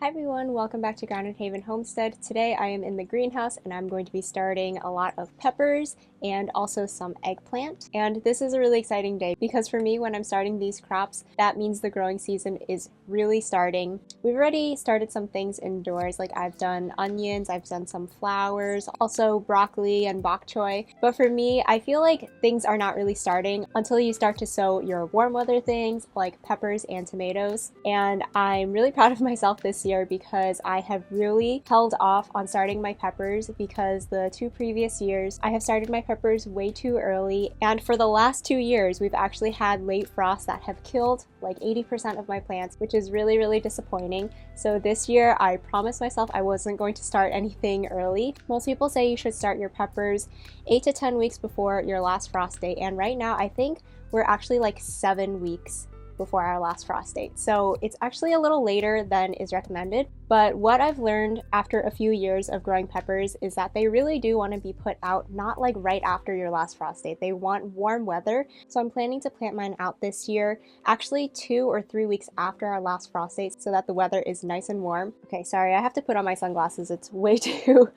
Hi everyone, welcome back to Grounded Haven Homestead. Today I am in the greenhouse and I'm going to be starting a lot of peppers and also some eggplant. And this is a really exciting day because for me, when I'm starting these crops, that means the growing season is really starting. We've already started some things indoors, like I've done onions, I've done some flowers, also broccoli and bok choy. But for me, I feel like things are not really starting until you start to sow your warm weather things like peppers and tomatoes. And I'm really proud of myself this year because I have really held off on starting my peppers because the 2 previous years I have started my peppers way too early, and for the last 2 years we've actually had late frosts that have killed like 80% of my plants, which is really disappointing. So this year I promised myself I wasn't going to start anything early. Most people say you should start your peppers 8 to 10 weeks before your last frost date, and right now I think we're actually like 7 weeks before our last frost date. So it's actually a little later than is recommended. But what I've learned after a few years of growing peppers is that they really do want to be put out not like right after your last frost date. They want warm weather. So I'm planning to plant mine out this year, actually 2 or 3 weeks after our last frost date so that the weather is nice and warm. Okay, sorry, I have to put on my sunglasses. It's way too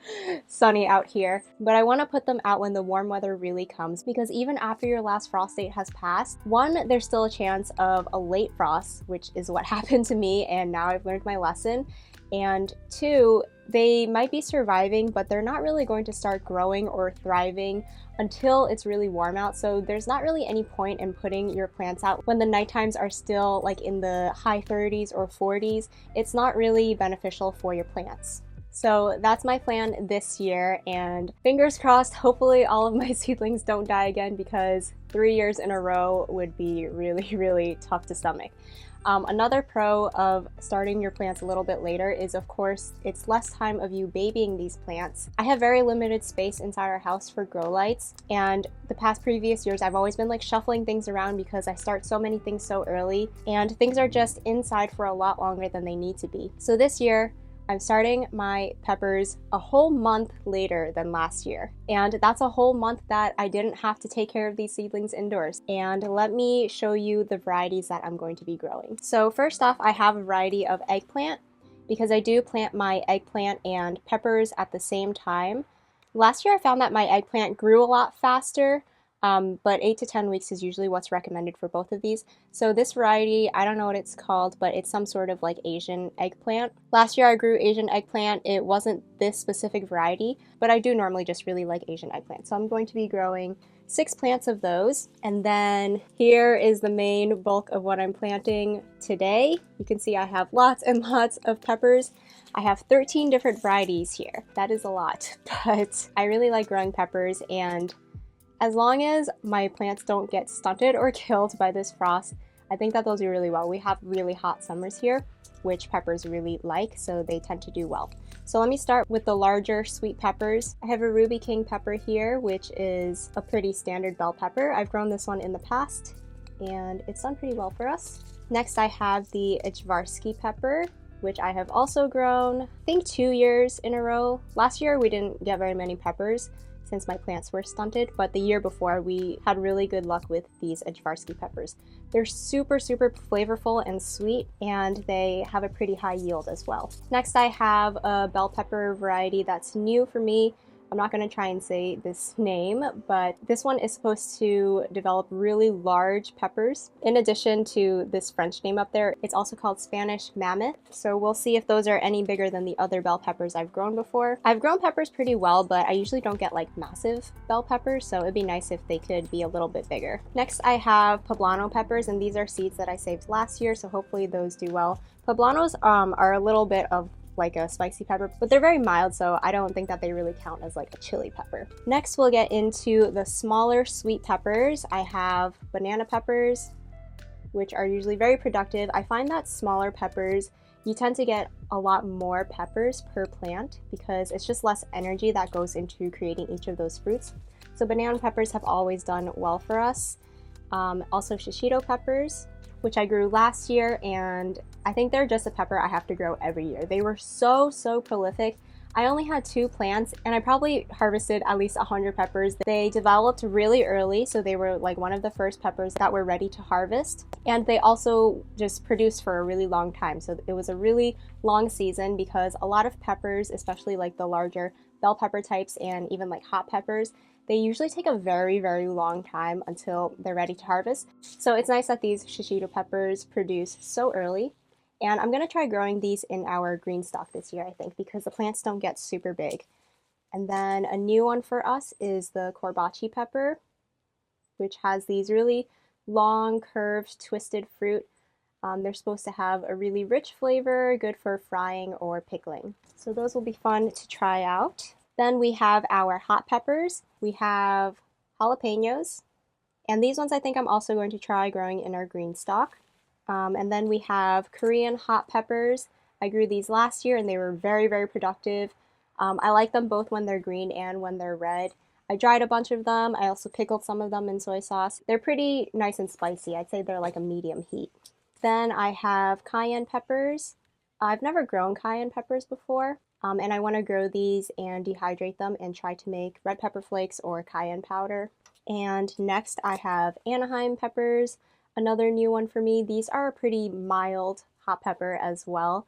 sunny out here. But I want to put them out when the warm weather really comes because even after your last frost date has passed, one, there's still a chance of a late frost, which is what happened to me, and now I've learned my lesson. And 2, they might be surviving, but they're not really going to start growing or thriving until it's really warm out. So there's not really any point in putting your plants out when the night times are still like in the high 30s or 40s. It's not really beneficial for your plants. So that's my plan this year, and fingers crossed, hopefully all of my seedlings don't die again because 3 years in a row would be really tough to stomach. Another pro of starting your plants a little bit later is, of course, it's less time of you babying these plants. I have very limited space inside our house for grow lights, and the past previous years I've always been like shuffling things around because I start so many things so early and things are just inside for a lot longer than they need to be. So this year I'm starting my peppers a whole month later than last year. And that's a whole month that I didn't have to take care of these seedlings indoors. And let me show you the varieties that I'm going to be growing. So first off, I have a variety of eggplant because I do plant my eggplant and peppers at the same time. Last year I found that my eggplant grew a lot faster, but 8 to 10 weeks is usually what's recommended for both of these. So this variety, I don't know what it's called, but it's some sort of like Asian eggplant. Last year I grew Asian eggplant. It wasn't this specific variety, but I do normally just really like Asian eggplant. So I'm going to be growing 6 plants of those. And then here is the main bulk of what I'm planting today. You can see I have lots and lots of peppers. I have 13 different varieties here. That is a lot, but I really like growing peppers, and as long as my plants don't get stunted or killed by this frost, I think that they'll do really well. We have really hot summers here, which peppers really like, so they tend to do well. So let me start with the larger sweet peppers. I have a Ruby King pepper here, which is a pretty standard bell pepper. I've grown this one in the past, and it's done pretty well for us. Next, I have the Ajvarski pepper, which I have also grown, I think 2 years in a row. Last year, we didn't get very many peppers since my plants were stunted, but the year before we had really good luck with these Ajvarski peppers. They're super flavorful and sweet, and they have a pretty high yield as well. Next, I have a bell pepper variety that's new for me. I'm not going to try and say this name, but this one is supposed to develop really large peppers. In addition to this French name up there, it's also called Spanish mammoth. So we'll see if those are any bigger than the other bell peppers I've grown before. I've grown peppers pretty well, but I usually don't get like massive bell peppers, so it'd be nice if they could be a little bit bigger. Next, I have Poblano peppers, and these are seeds that I saved last year, so hopefully those do well. Poblanos are a little bit of like a spicy pepper, but they're very mild, so I don't think that they really count as like a chili pepper. Next, we'll get into the smaller sweet peppers. I have banana peppers, which are usually very productive. I find that smaller peppers, you tend to get a lot more peppers per plant because it's just less energy that goes into creating each of those fruits. So banana peppers have always done well for us. Also Shishito peppers, which I grew last year, and I think they're just a pepper I have to grow every year. They were so prolific. I only had 2 plants and I probably harvested at least 100 peppers. They developed really early, so they were like one of the first peppers that were ready to harvest. And they also just produced for a really long time. So it was a really long season because a lot of peppers, especially like the larger bell pepper types and even like hot peppers, they usually take a very, very long time until they're ready to harvest. So it's nice that these Shishito peppers produce so early. And I'm going to try growing these in our green stock this year, I think, because the plants don't get super big. And then a new one for us is the Corbaci pepper, which has these really long, curved, twisted fruit. They're supposed to have a really rich flavor, good for frying or pickling. So those will be fun to try out. Then we have our hot peppers. We have jalapenos. And these ones I think I'm also going to try growing in our green stock. And then we have Korean hot peppers. I grew these last year and they were very, very productive. I like them both when they're green and when they're red. I dried a bunch of them. I also pickled some of them in soy sauce. They're pretty nice and spicy. I'd say they're like a medium heat. Then I have cayenne peppers. I've never grown cayenne peppers before, and I want to grow these and dehydrate them and try to make red pepper flakes or cayenne powder. And next I have Anaheim peppers. Another new one for me. These are a pretty mild hot pepper as well,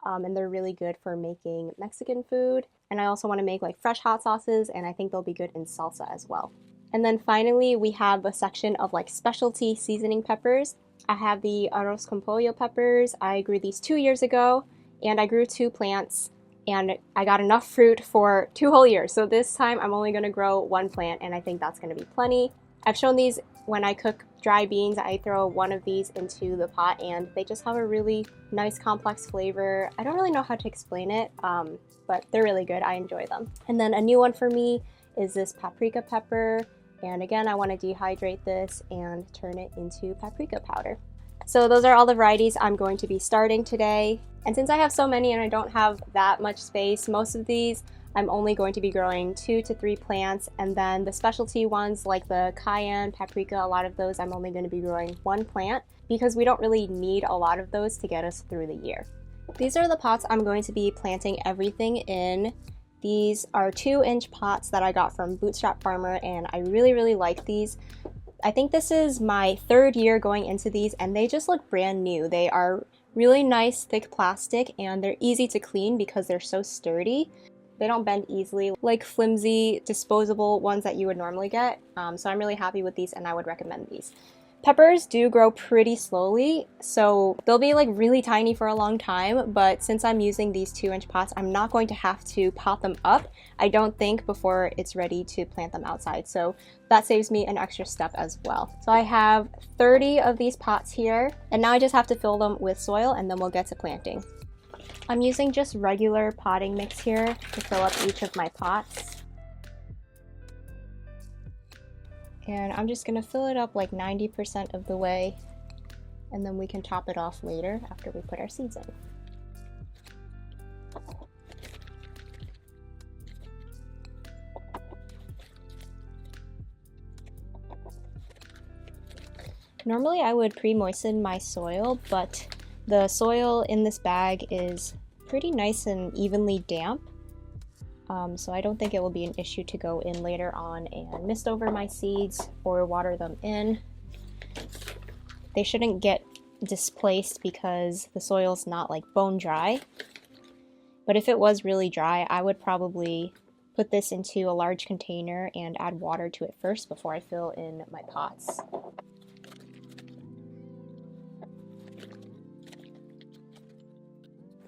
and they're really good for making Mexican food. And I also want to make like fresh hot sauces, and I think they'll be good in salsa as well. And then finally, we have a section of like specialty seasoning peppers. I have the Arroz con pollo peppers. I grew these 2 years ago, and I grew 2 plants, and I got enough fruit for 2 whole years. So this time I'm only going to grow 1 plant, and I think that's going to be plenty. I've shown these when I cook dry beans. I throw one of these into the pot and they just have a really nice complex flavor. I don't really know how to explain it, but they're really good. I enjoy them. And then a new one for me is this paprika pepper. And again, I want to dehydrate this and turn it into paprika powder. So those are all the varieties I'm going to be starting today. And since I have so many and I don't have that much space, most of these I'm only going to be growing 2 to 3 plants, and then the specialty ones like the cayenne, paprika, a lot of those I'm only going to be growing 1 plant because we don't really need a lot of those to get us through the year. These are the pots I'm going to be planting everything in. These are 2-inch pots that I got from Bootstrap Farmer, and I really, really like these. I think this is my 3rd year going into these, and they just look brand new. They are really nice, thick plastic, and they're easy to clean because they're so sturdy. They don't bend easily like flimsy disposable ones that you would normally get. So I'm really happy with these and I would recommend these. Peppers do grow pretty slowly, so they'll be like really tiny for a long time, but since I'm using these 2-inch pots, I'm not going to have to pot them up, I don't think, before it's ready to plant them outside. So that saves me an extra step as well. So I have 30 of these pots here, and now I just have to fill them with soil and then we'll get to planting. I'm using just regular potting mix here to fill up each of my pots. And I'm just going to fill it up like 90% of the way, and then we can top it off later after we put our seeds in. Normally I would pre-moisten my soil, but the soil in this bag is pretty nice and evenly damp, so I don't think it will be an issue to go in later on and mist over my seeds or water them in. They shouldn't get displaced because the soil's not like bone dry, but if it was really dry, I would probably put this into a large container and add water to it first before I fill in my pots.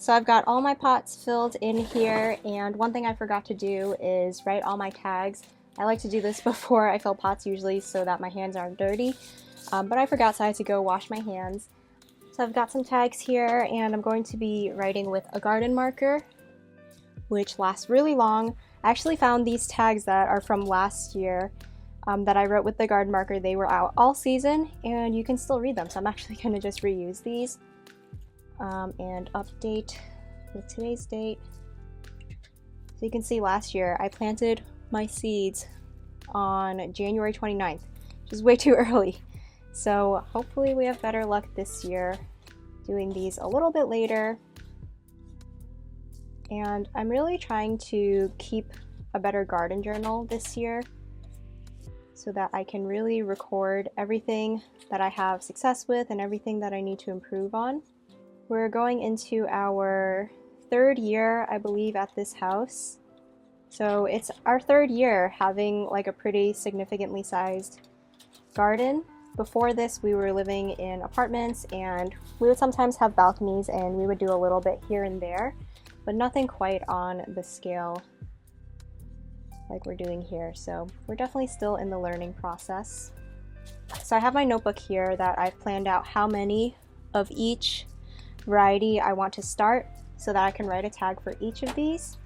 So I've got all my pots filled in here, and one thing I forgot to do is write all my tags. I like to do this before I fill pots usually so that my hands aren't dirty, but I forgot, so I had to go wash my hands. So I've got some tags here, and I'm going to be writing with a garden marker, which lasts really long. I actually found these tags that are from last year that I wrote with the garden marker. They were out all season, and you can still read them, so I'm actually going to just reuse these. And update with today's date. So you can see last year I planted my seeds on January 29th, which is way too early. So hopefully we have better luck this year doing these a little bit later. And I'm really trying to keep a better garden journal this year so that I can really record everything that I have success with and everything that I need to improve on. We're going into our 3rd year, I believe, at this house. So it's our 3rd year having like a pretty significantly sized garden. Before this, we were living in apartments and we would sometimes have balconies and we would do a little bit here and there, but nothing quite on the scale like we're doing here. So we're definitely still in the learning process. So I have my notebook here that I've planned out how many of each variety I want to start so that I can write a tag for each of these,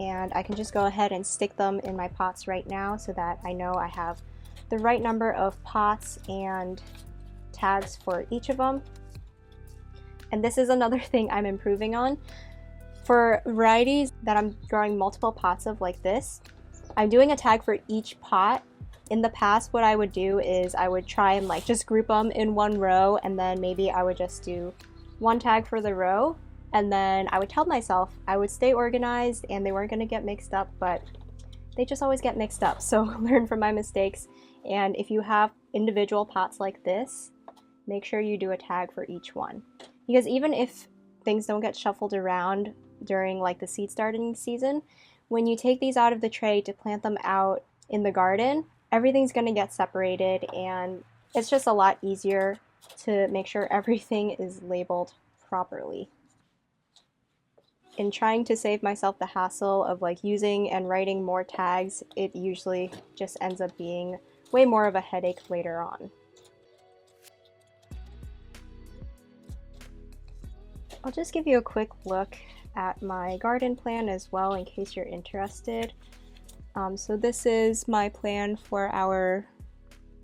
and I can just go ahead and stick them in my pots right now so that I know I have the right number of pots and tags for each of them. And this is another thing I'm improving on. For varieties that I'm growing multiple pots of like this, I'm doing a tag for each pot. In the past, what I would do is I would try and like just group them in one row, and then maybe I would just do one tag for the row, and then I would tell myself I would stay organized and they weren't going to get mixed up, but they just always get mixed up. So learn from my mistakes. And if you have individual pots like this, make sure you do a tag for each one, because even if things don't get shuffled around during like the seed starting season, when you take these out of the tray to plant them out in the garden, everything's going to get separated, and it's just a lot easier to make sure everything is labeled properly. In trying to save myself the hassle of like using and writing more tags, it usually just ends up being way more of a headache later on. I'll just give you a quick look at my garden plan as well in case you're interested. So this is my plan for our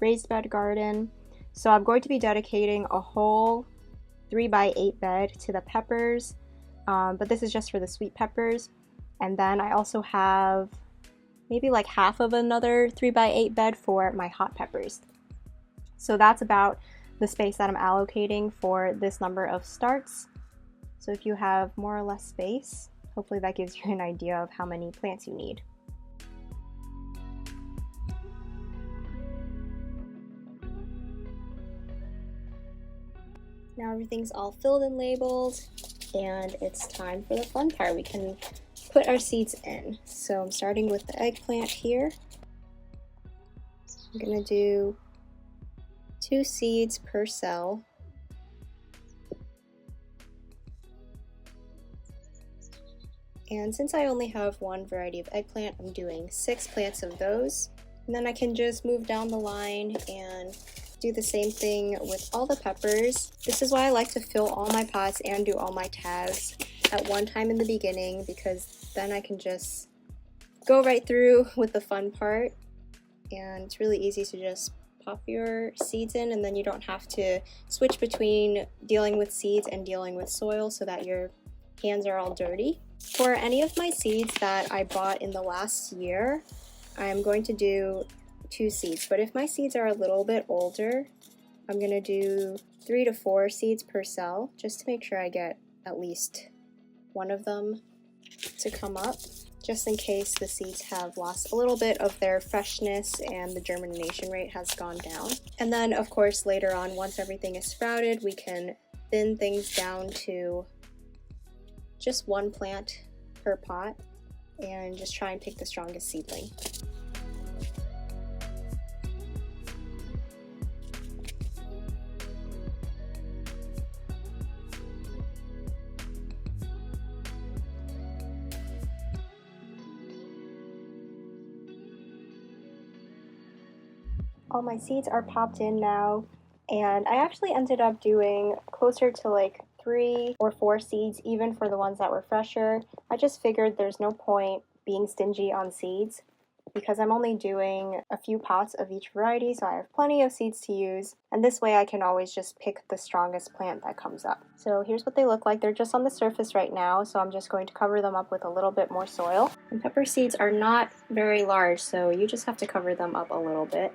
raised bed garden. So I'm going to be dedicating a whole 3x8 bed to the peppers, but this is just for the sweet peppers. And then I also have maybe like half of another 3x8 bed for my hot peppers. So that's about the space that I'm allocating for this number of starts. So if you have more or less space, hopefully that gives you an idea of how many plants you need. Now everything's all filled and labeled, and it's time for the fun part. We can put our seeds in. So I'm starting with the eggplant here. I'm gonna do 2 seeds per cell. And since I only have one variety of eggplant, I'm doing 6 plants of those. And then I can just move down the line and do the same thing with all the peppers. This is why I like to fill all my pots and do all my tags at one time in the beginning, because then I can just go right through with the fun part, and it's really easy to just pop your seeds in, and then you don't have to switch between dealing with seeds and dealing with soil so that your hands are all dirty. For any of my seeds that I bought in the last year, I'm going to do 2 seeds, but if my seeds are a little bit older, I'm gonna do 3 to 4 seeds per cell, just to make sure I get at least one of them to come up, just in case the seeds have lost a little bit of their freshness and the germination rate has gone down. And then of course later on, once everything is sprouted, we can thin things down to just 1 plant per pot and just try and pick the strongest seedling. All my seeds are popped in now, and I actually ended up doing closer to like 3 or 4 seeds even for the ones that were fresher. I just figured there's no point being stingy on seeds because I'm only doing a few pots of each variety, so I have plenty of seeds to use, and this way I can always just pick the strongest plant that comes up. So here's what they look like. They're just on the surface right now, so I'm just going to cover them up with a little bit more soil. And pepper seeds are not very large, so you just have to cover them up a little bit.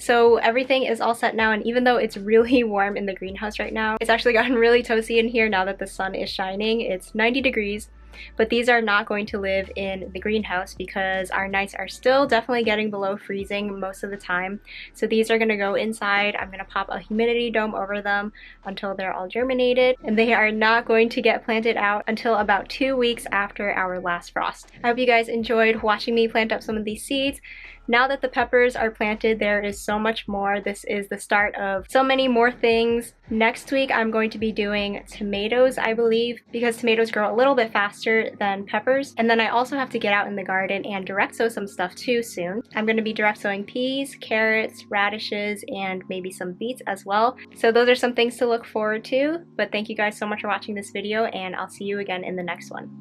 So everything is all set now, and even though it's really warm in the greenhouse right now, it's actually gotten really toasty in here now that the sun is shining. It's 90 degrees. But these are not going to live in the greenhouse because our nights are still definitely getting below freezing most of the time. So these are going to go inside. I'm going to pop a humidity dome over them until they're all germinated, and they are not going to get planted out until about 2 weeks after our last frost. I hope you guys enjoyed watching me plant up some of these seeds. Now that the peppers are planted, there is so much more. This is the start of so many more things. Next week, I'm going to be doing tomatoes, I believe, because tomatoes grow a little bit faster than peppers. And then I also have to get out in the garden and direct sow some stuff too soon. I'm going to be direct sowing peas, carrots, radishes, and maybe some beets as well. So those are some things to look forward to. But thank you guys so much for watching this video, and I'll see you again in the next one.